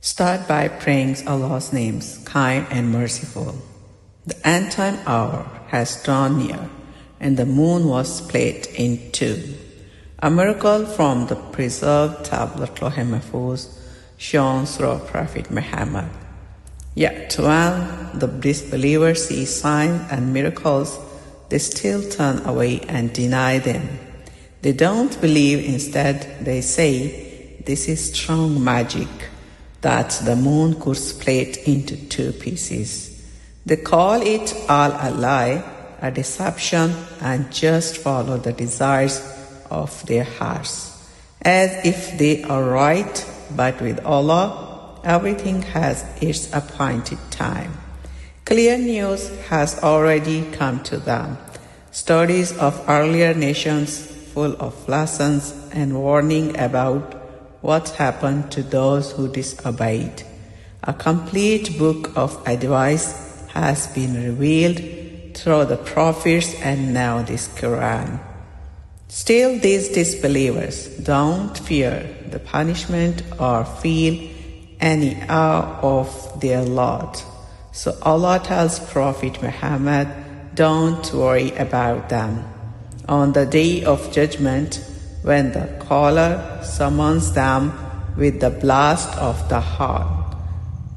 Start by praying Allah's names, kind and merciful. The end time hour has drawn near, and the moon was split in two. A miracle from the preserved tablet Mahfuz shown through Prophet Muhammad. Yet when the disbelievers see signs and miracles, they still turn away and deny them. They don't believe, instead they say, "This is strong magic, that the moon could split into two pieces." They call it all a lie, a deception, and just follow the desires of their hearts, as if they are right, but with Allah, everything has its appointed time. Clear news has already come to them. Stories of earlier nations full of lessons and warning about what happened to those who disobeyed. A complete book of advice has been revealed through the prophets and now this Quran. Still, these disbelievers don't fear the punishment or feel any awe of their Lord. So Allah tells Prophet Muhammad, don't worry about them. On the day of judgment, when the caller summons them with the blast of the horn,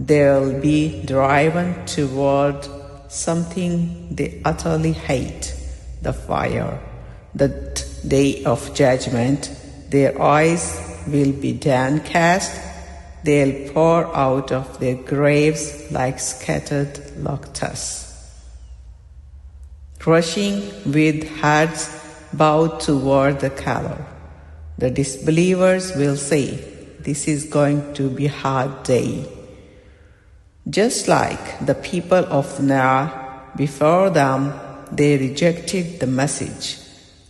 they will be driven toward something they utterly hate, the fire. The day of judgment, their eyes will be downcast. They'll pour out of their graves like scattered locusts, rushing with heads bowed toward the caller. The disbelievers will say, "This is going to be a hard day." Just like the people of Noah before them, they rejected the message,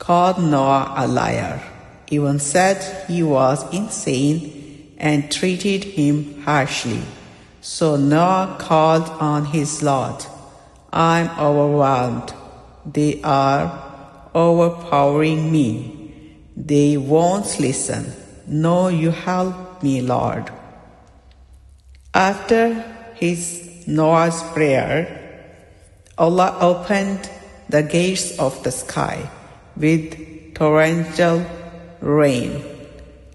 called Noah a liar, even said he was insane, and treated him harshly. So Noah called on his Lord, "I'm overwhelmed. They are overpowering me. They won't listen. No, you help me, Lord." After Noah's prayer, Allah opened the gates of the sky with torrential rain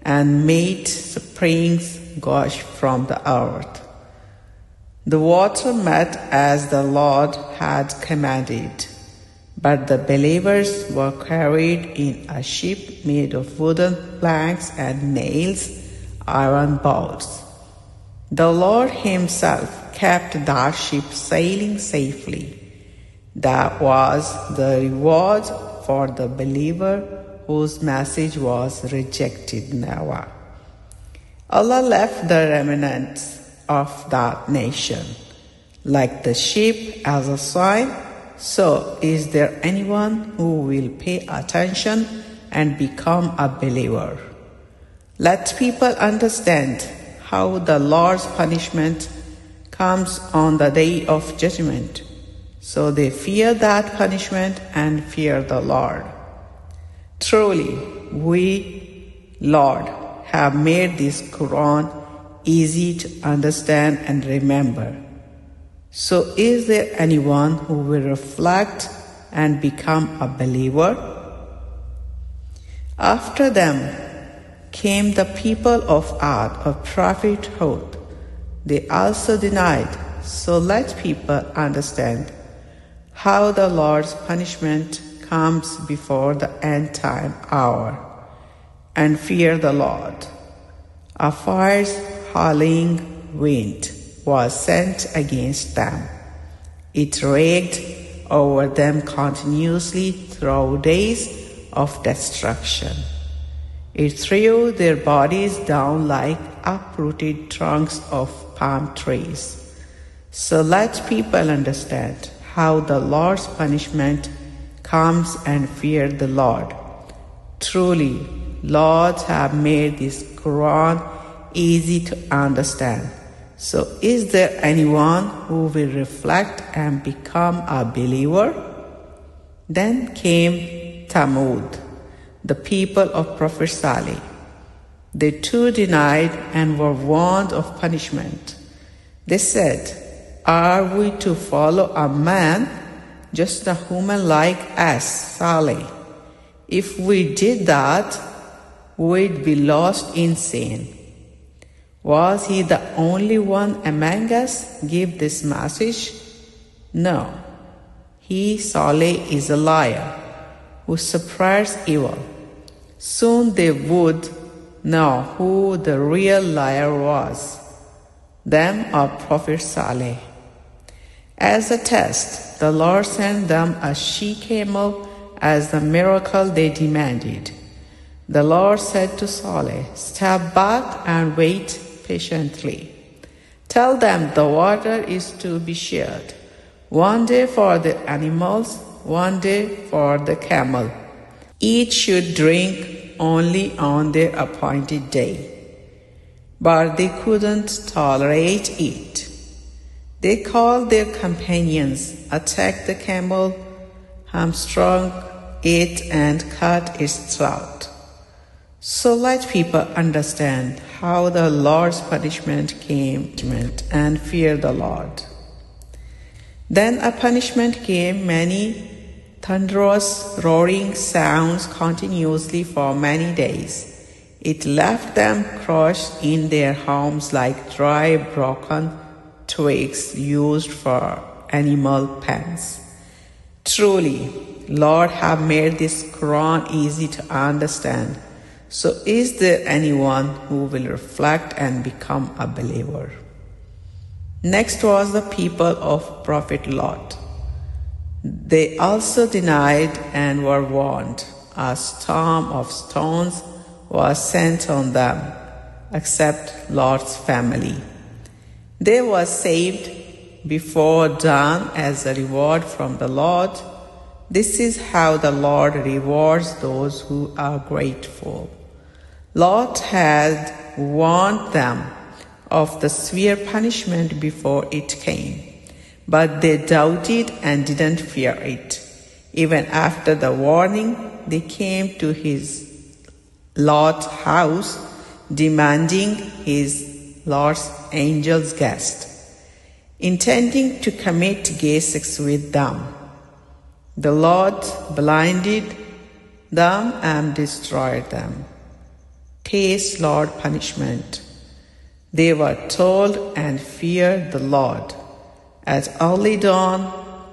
and made springs gush from the earth. The water met as the Lord had commanded, but the believers were carried in a ship made of wooden planks and nails, iron bolts. The Lord Himself kept that ship sailing safely. That was the reward for the believer whose message was rejected. Noah. Allah left the remnants of that nation, like the ship, as a sign. So, is there anyone who will pay attention and become a believer? Let people understand how the Lord's punishment comes on the day of judgment, so they fear that punishment and fear the Lord. Truly, we, Lord, have made this Quran easy to understand and remember. So is there anyone who will reflect and become a believer? After them came the people of Ad, of Prophet Hud. They also denied. So let people understand how the Lord's punishment comes before the end time hour, and fear the Lord. A fierce howling wind was sent against them. It raged over them continuously through days of destruction. It threw their bodies down like uprooted trunks of palm trees. So let people understand how the Lord's punishment comes and fear the Lord. Truly, Lord have made this Quran easy to understand. So is there anyone who will reflect and become a believer? Then came Thamud, the people of Prophet Salih. They too denied and were warned of punishment. They said, "Are we to follow a man, just a human like us, Saleh? If we did that, we'd be lost in sin. Was he the only one among us give this message? No. He, Saleh, is a liar who spreads evil." Soon they would know who the real liar was, them or Prophet Saleh. As a test, the Lord sent them a she-camel as the miracle they demanded. The Lord said to Saleh, "Step back and wait patiently. Tell them the water is to be shared, one day for the animals, one day for the camel. Each should drink only on their appointed day." But they couldn't tolerate it. They called their companions, attacked the camel, hamstrung it, and cut its throat. So let people understand how the Lord's punishment came and fear the Lord. Then a punishment came, many thunderous roaring sounds continuously for many days. It left them crushed in their homes like dry, broken twigs used for animal pens. Truly, Lord have made this Quran easy to understand. So is there anyone who will reflect and become a believer? Next was the people of Prophet Lot. They also denied and were warned. A storm of stones was sent on them, except Lot's family. They were saved before dawn as a reward from the Lord. This is how the Lord rewards those who are grateful. Lot had warned them of the severe punishment before it came, but they doubted and didn't fear it. Even after the warning, they came to Lot's house, demanding his Lord's angel's guest, intending to commit gay sex with them. The Lord blinded them and destroyed them. Taste Lord punishment. They were told and feared the Lord. At early dawn,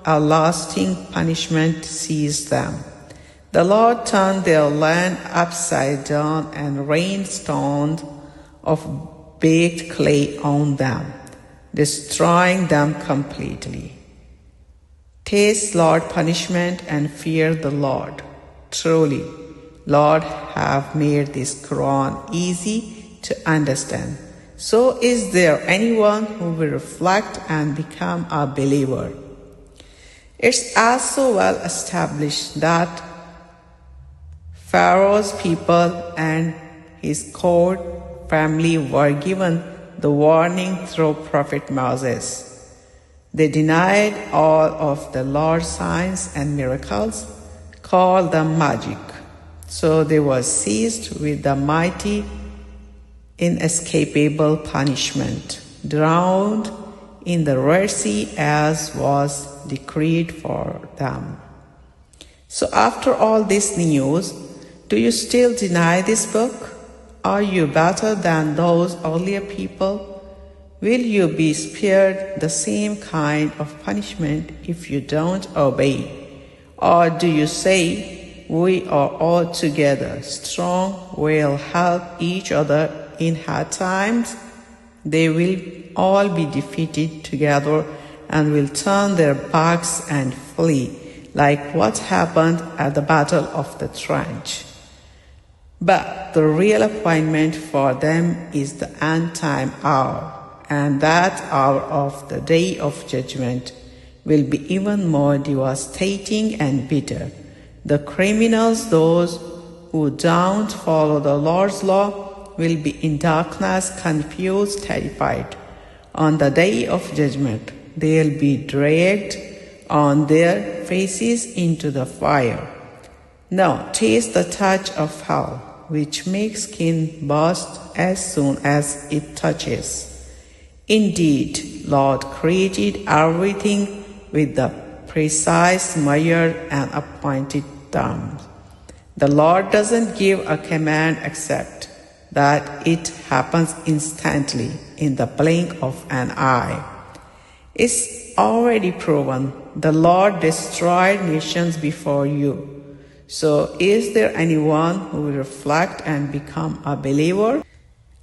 a lasting punishment seized them. The Lord turned their land upside down and rained stones of baked clay on them, destroying them completely. Taste Lord punishment and fear the Lord. Truly, Lord have made this Quran easy to understand. So is there anyone who will reflect and become a believer? It's also well established that Pharaoh's people and his court family were given the warning through Prophet Moses. They denied all of the Lord's signs and miracles, called them magic. So they were seized with the mighty, inescapable punishment, drowned in the Red Sea as was decreed for them. So after all this news, do you still deny this book? Are you better than those earlier people? Will you be spared the same kind of punishment if you don't obey? Or do you say, we are all together strong, we'll help each other in hard times? They will all be defeated together and will turn their backs and flee, like what happened at the Battle of the Trench. But the real appointment for them is the end time hour, and that hour of the day of judgment will be even more devastating and bitter. The criminals, those who don't follow the Lord's law, will be in darkness, confused, terrified. On the day of judgment, they'll be dragged on their faces into the fire. Now taste the touch of hell. which makes skin burst as soon as it touches. Indeed, Lord created everything with the precise measure and appointed terms. The Lord doesn't give a command except that it happens instantly in the blink of an eye. It's already proven the Lord destroyed nations before you. So is there anyone who will reflect and become a believer?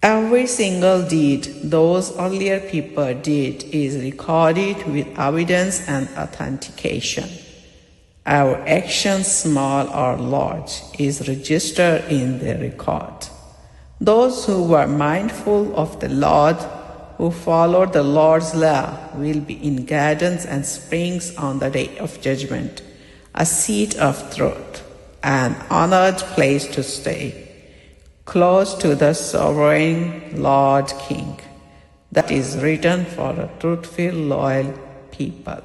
Every single deed those earlier people did is recorded with evidence and authentication. Our action, small or large, is registered in the record. Those who were mindful of the Lord, who followed the Lord's law, will be in gardens and springs on the day of judgment, a seat of truth, an honored place to stay, close to the sovereign Lord King. That is written for a truthful, loyal people.